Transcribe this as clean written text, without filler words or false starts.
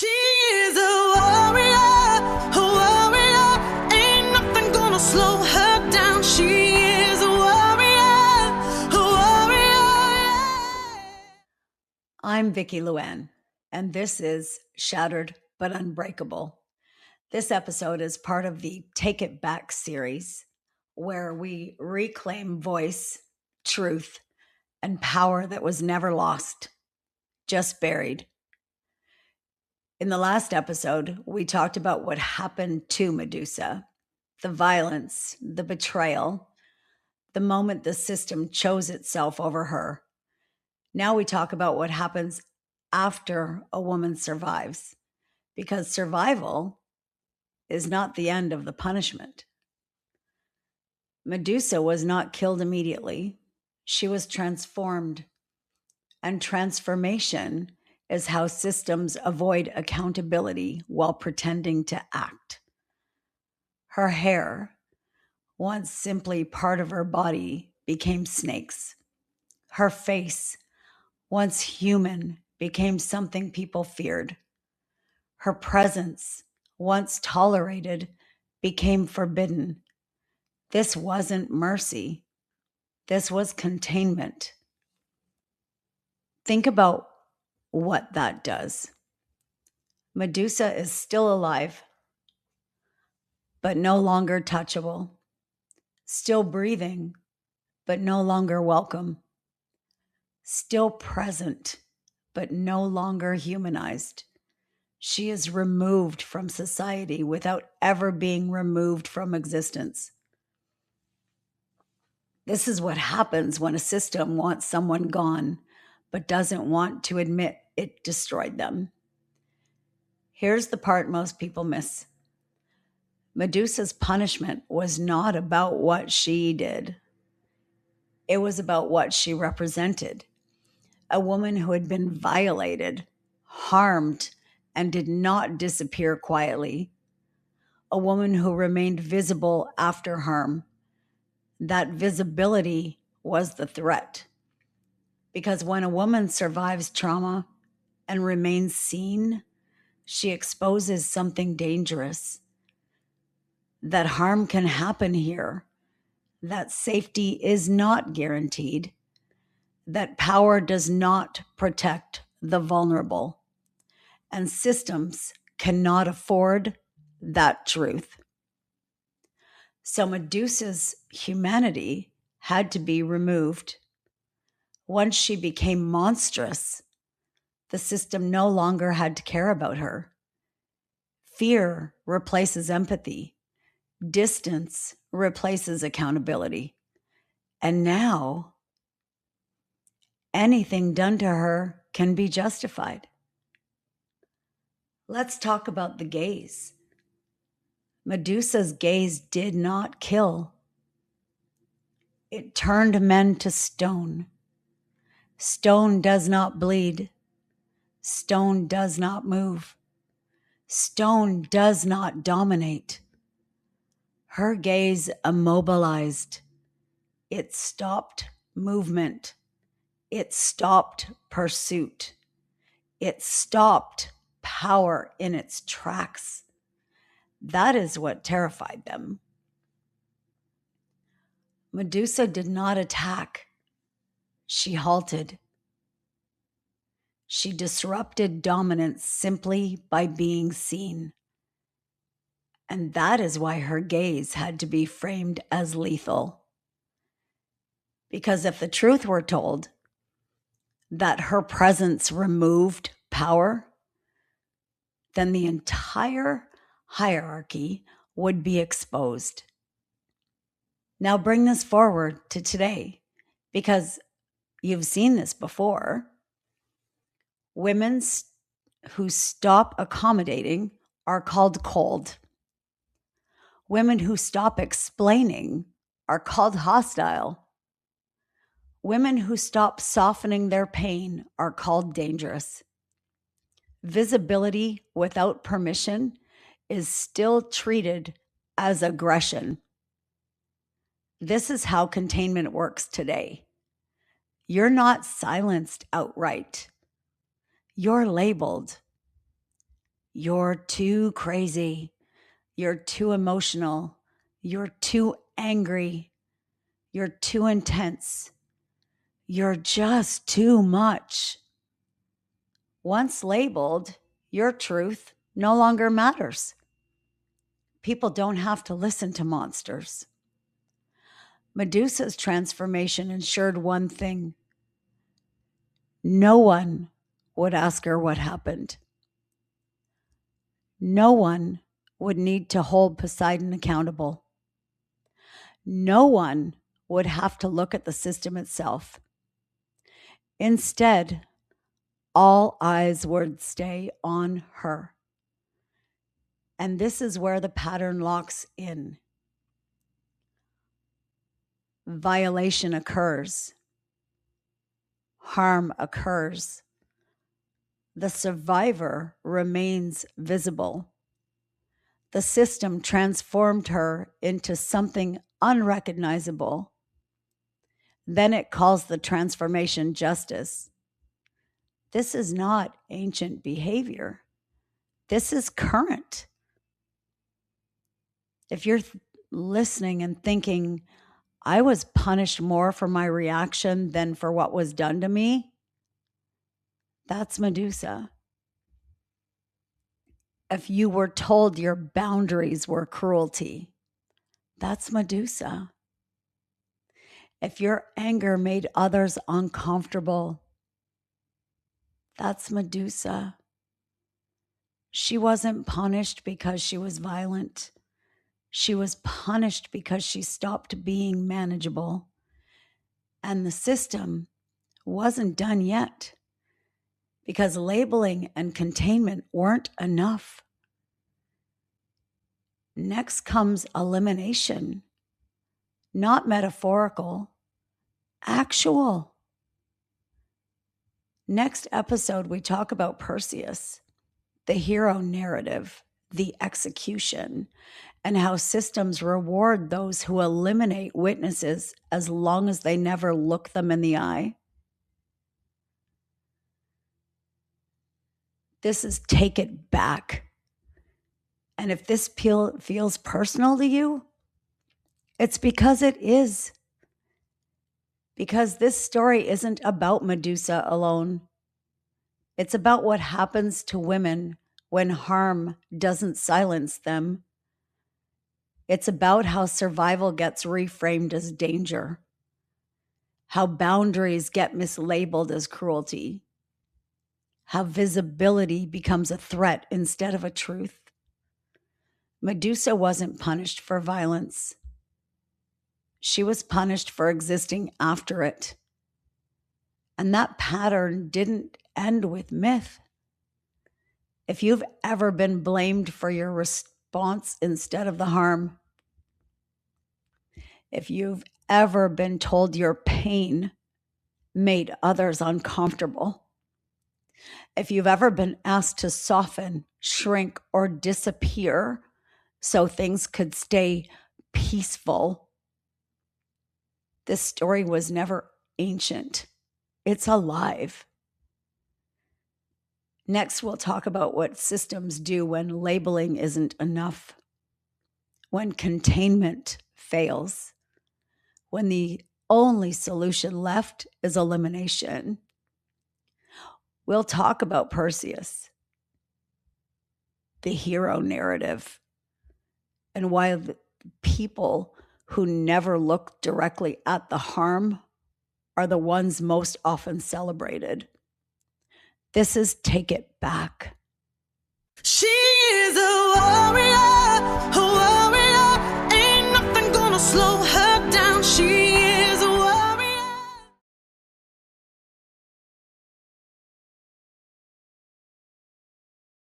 She is a warrior, ain't nothing gonna slow her down. She is a warrior, yeah. I'm Vicki Luann, and this is Shattered but Unbreakable. This episode is part of the Take It Back series, where we reclaim voice, truth, and power that was never lost, just buried. In the last episode, we talked about what happened to Medusa, the violence, the betrayal, the moment the system chose itself over her. Now we talk about what happens after a woman survives, because survival is not the end of the punishment. Medusa was not killed immediately. She was transformed. And transformation is how systems avoid accountability while pretending to act. Her hair, once simply part of her body, became snakes. Her face, once human, became something people feared. Her presence, once tolerated, became forbidden. This wasn't mercy. This was containment. Think about what that does. Medusa is still alive, but no longer touchable. Still breathing, but no longer welcome. Still present, but no longer humanized. She is removed from society without ever being removed from existence. This is what happens when a system wants someone gone, but doesn't want to admit it destroyed them. Here's the part most people miss. Medusa's punishment was not about what she did. It was about what she represented. A woman who had been violated, harmed, and did not disappear quietly. A woman who remained visible after harm. That visibility was the threat. Because when a woman survives trauma and remains seen, she exposes something dangerous. That harm can happen here. That safety is not guaranteed. That power does not protect the vulnerable. And systems cannot afford that truth. So Medusa's humanity had to be removed. Once she became monstrous, the system no longer had to care about her. Fear replaces empathy. Distance replaces accountability. And now, anything done to her can be justified. Let's talk about the gaze. Medusa's gaze did not kill. It turned men to stone. Stone does not bleed. Stone does not move. Stone does not dominate. Her gaze immobilized. It stopped movement. It stopped pursuit. It stopped power in its tracks. That is what terrified them. Medusa did not attack. She halted. She disrupted dominance simply by being seen. And that is why her gaze had to be framed as lethal. Because if the truth were told that her presence removed power, then the entire hierarchy would be exposed. Now bring this forward to today, because you've seen this before. Women who stop accommodating are called cold. Women who stop explaining are called hostile. Women who stop softening their pain are called dangerous. Visibility without permission is still treated as aggression. This is how containment works today. You're not silenced outright. You're labeled. You're too crazy. You're too emotional. You're too angry. You're too intense. You're just too much. Once labeled, your truth no longer matters. People don't have to listen to monsters. Medusa's transformation ensured one thing. No one would ask her what happened. No one would need to hold Poseidon accountable. No one would have to look at the system itself. Instead, all eyes would stay on her. And this is where the pattern locks in. Violation occurs. Harm occurs. The survivor remains visible. The system transformed her into something unrecognizable. Then it calls the transformation justice. This is not ancient behavior. This is current. If you're listening and thinking, I was punished more for my reaction than for what was done to me, that's Medusa. If you were told your boundaries were cruelty, that's Medusa. If your anger made others uncomfortable, that's Medusa. She wasn't punished because she was violent. She was punished because she stopped being manageable. And the system wasn't done yet because labeling and containment weren't enough. Next comes elimination, not metaphorical, actual. Next episode, we talk about Perseus, the hero narrative, the execution, and how systems reward those who eliminate witnesses as long as they never look them in the eye. This is Take It Back. And if this feels personal to you, it's because it is. Because this story isn't about Medusa alone. It's about what happens to women when harm doesn't silence them. It's about how survival gets reframed as danger, how boundaries get mislabeled as cruelty, how visibility becomes a threat instead of a truth. Medusa wasn't punished for violence. She was punished for existing after it. And that pattern didn't end with myth. If you've ever been blamed for your response instead of the harm, if you've ever been told your pain made others uncomfortable, if you've ever been asked to soften, shrink, or disappear so things could stay peaceful, this story was never ancient. It's alive. Next, we'll talk about what systems do when labeling isn't enough, when containment fails, when the only solution left is elimination. We'll talk about Perseus, the hero narrative, and why the people who never look directly at the harm are the ones most often celebrated. This is Take It Back. She is a warrior, a warrior. Ain't nothing gonna slow her down. She